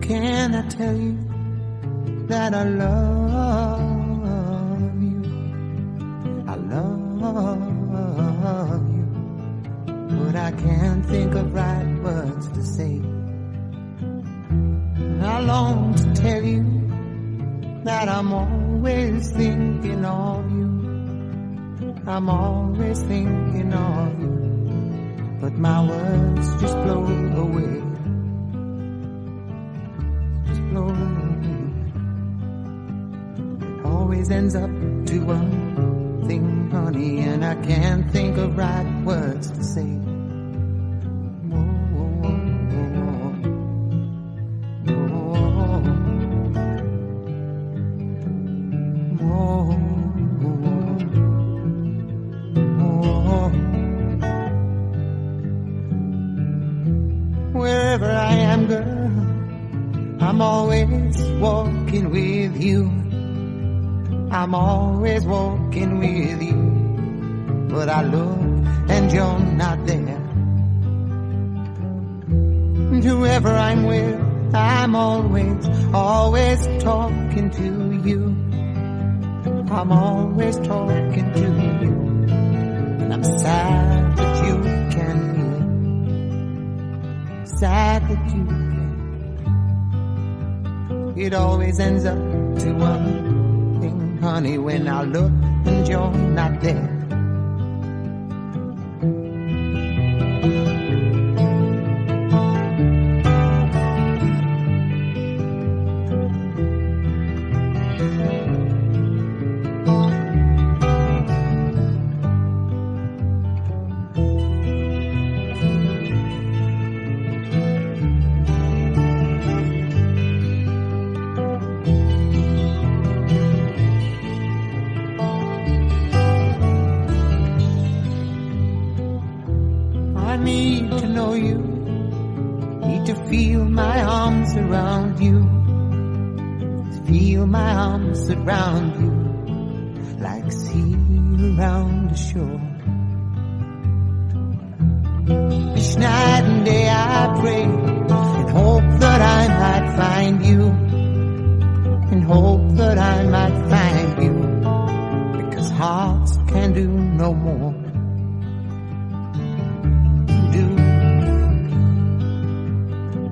can I tell you that I love you? I love you, but I can't think of right words to say. I long to tell you that I'm always thinking of you. I'm always thinking of you, but my words just blow away. Just blow away. It always ends up to one thing, honey, and I can't think of right words to say. Wherever I am, girl, I'm always walking with you. I'm always walking with you, but I look and you're not there. And whoever I'm with, I'm always talking to you. I'm always talking to you, and I'm sad that you can't hear. Sad that you can't. It always ends up to one thing, honey, when I look and you're not there. I need to know you, need to feel my arms around you, feel my arms around you, like sea around the shore. Each night and day I pray and hope that I might find you, and hope that I might find you, because hearts can do no more.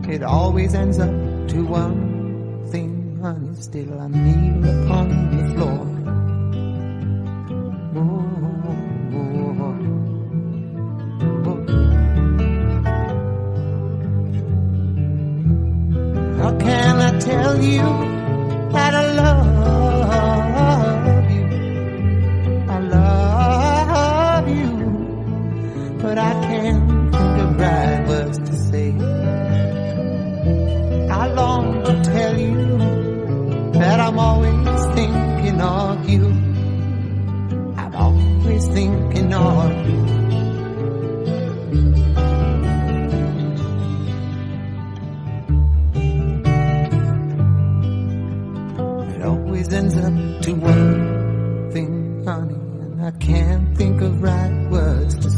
It always ends up to one thing, honey, still I kneel upon the floor. How can I tell you that I love you? I love you, but I can't think of right words to say. I long to tell you that I'm always thinking of you. I'm always thinking of you. It always ends up to one thing, honey, and I can't think of right words to